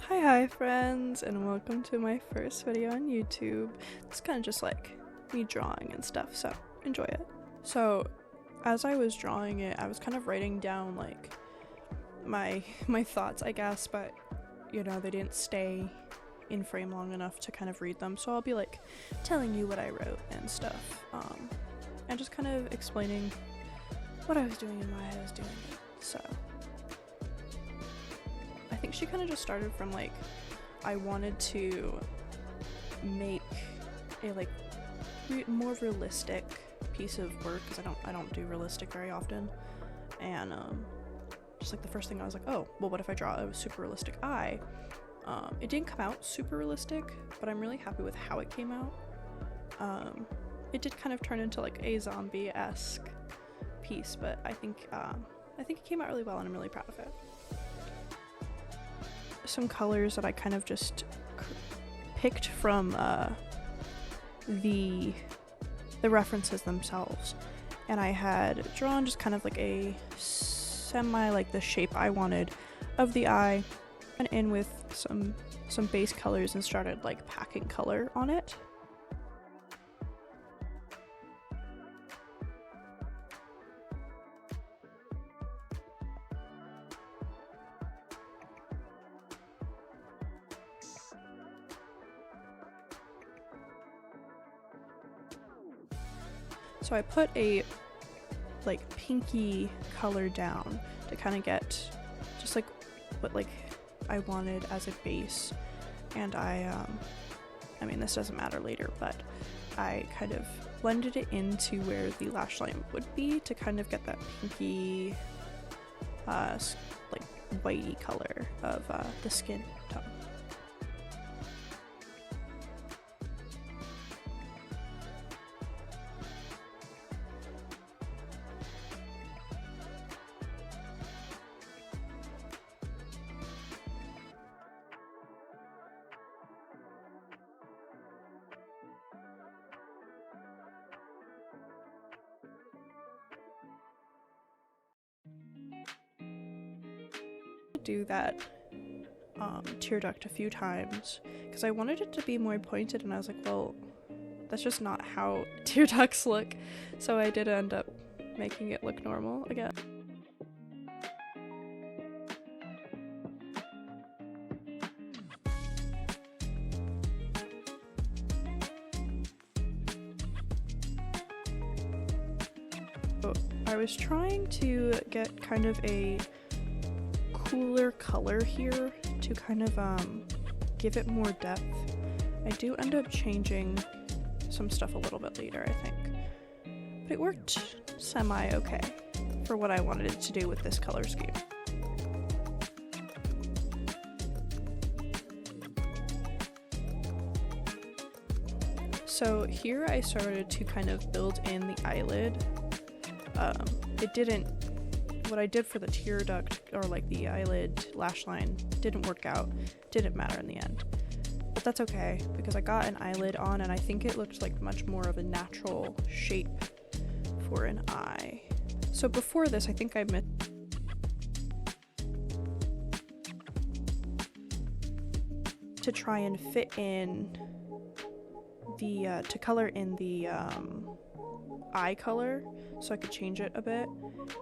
Hi friends, and welcome to my first video on YouTube. It's kind of just like me drawing and stuff, so enjoy it. So as I was drawing it, I was kind of writing down like my thoughts, I guess, but you know, they didn't stay in frame long enough to kind of read them, so I'll be like telling you what I wrote and stuff, and just kind of explaining what I was doing and why I was doing it. So I think she kind of just started from like, I wanted to make a like more realistic piece of work, because I don't do realistic very often, and just like the first thing I was like, oh well, what if I draw a super realistic eye? It didn't come out super realistic, but I'm really happy with how it came out. It did kind of turn into like a zombie-esque piece, but I think it came out really well and I'm really proud of it. Some colors that I kind of just picked from the references themselves, and I had drawn just kind of like a semi like the shape I wanted of the eye, and in with some base colors and started like packing color on it. So I put a like pinky color down to kind of get just like what like I wanted as a base, and I mean, this doesn't matter later, but I kind of blended it into where the lash line would be to kind of get that pinky like whitey color of the skin tone. Do that tear duct a few times because I wanted it to be more pointed, and I was like, well, that's just not how tear ducts look, so I did end up making it look normal again. So I was trying to get kind of a cooler color here to kind of give it more depth. I do end up changing some stuff a little bit later, I think, but it worked semi-okay for what I wanted it to do with this color scheme. So here I started to kind of build in the eyelid. What I did for the tear duct, or like the eyelid lash line, didn't work out, didn't matter in the end. But that's okay, because I got an eyelid on and I think it looked like much more of a natural shape for an eye. So before this, I think I meant to try and fit in the, to color in the eye color so I could change it a bit,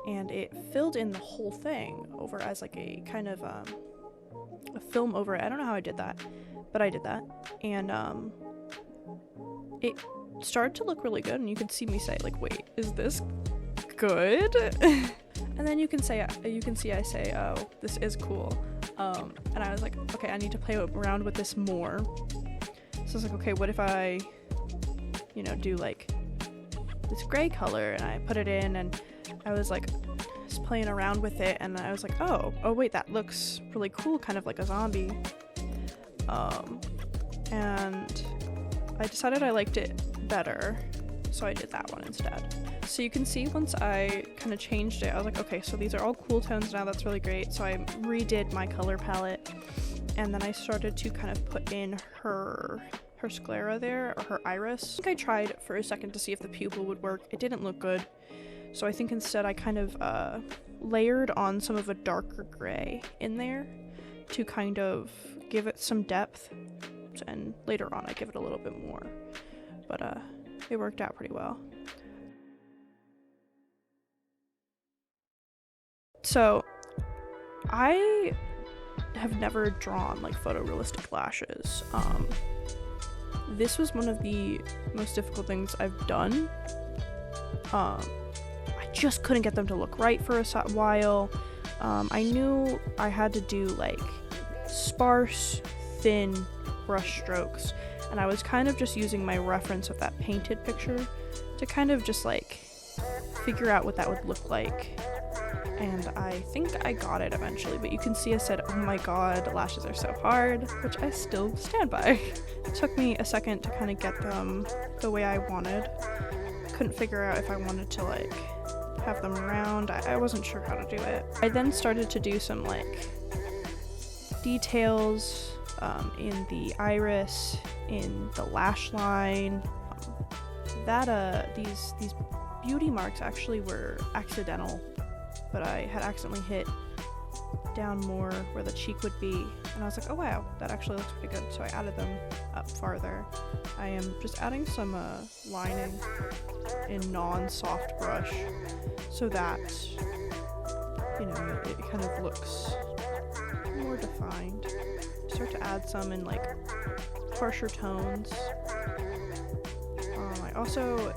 and it filled in the whole thing over as like a kind of a film over it. I don't know how I did that, but I did that, and it started to look really good, and you could see me say like, wait, is this good? And then you can see I say, oh, this is cool, and I was like, okay, I need to play around with this more. So I was like, okay, what if I, you know, do like this gray color, and I put it in, and I was like just playing around with it, and I was like, oh wait, that looks really cool, kind of like a zombie, and I decided I liked it better, so I did that one instead. So you can see once I kind of changed it, I was like, okay, so these are all cool tones now, that's really great. So I redid my color palette, and then I started to kind of put in her sclera there, or her iris. I think I tried for a second to see if the pupil would work. It didn't look good, so I think instead I kind of layered on some of a darker gray in there to kind of give it some depth, and later on I give it a little bit more, but it worked out pretty well. So I have never drawn like photorealistic lashes. This was one of the most difficult things I've done. I just couldn't get them to look right for a while. I knew I had to do like sparse, thin brush strokes, and I was kind of just using my reference of that painted picture to kind of just like figure out what that would look like. And I think I got it eventually, but you can see I said, oh my god, lashes are so hard, which I still stand by. It took me a second to kind of get them the way I wanted. Couldn't figure out if I wanted to like have them round. I wasn't sure how to do it. I then started to do some like details in the iris, in the lash line. These beauty marks actually were accidental, but I had accidentally hit down more where the cheek would be, and I was like, oh wow, that actually looks pretty good, so I added them up farther. I am just adding some lining in non-soft brush so that, you know, it kind of looks more defined. Start to add some in like harsher tones. I also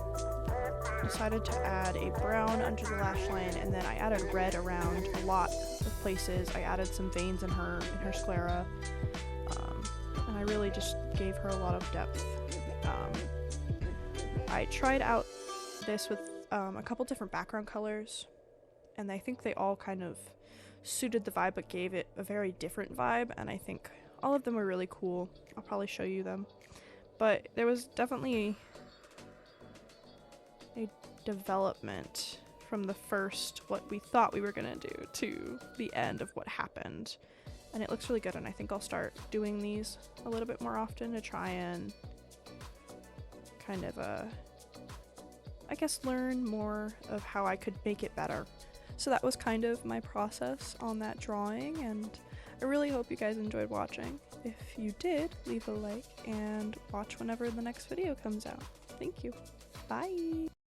decided to add a brown under the lash line, and then I added red around a lot of places. I added some veins in her sclera, and I really just gave her a lot of depth. I tried out this with a couple different background colors, and I think they all kind of suited the vibe but gave it a very different vibe, and I think all of them were really cool. I'll probably show you them, but there was definitely a development from the first what we thought we were gonna do to the end of what happened, and it looks really good, and I think I'll start doing these a little bit more often to try and kind of I guess learn more of how I could make it better. So that was kind of my process on that drawing, and I really hope you guys enjoyed watching. If you did, leave a like and watch whenever the next video comes out. Thank you. Bye!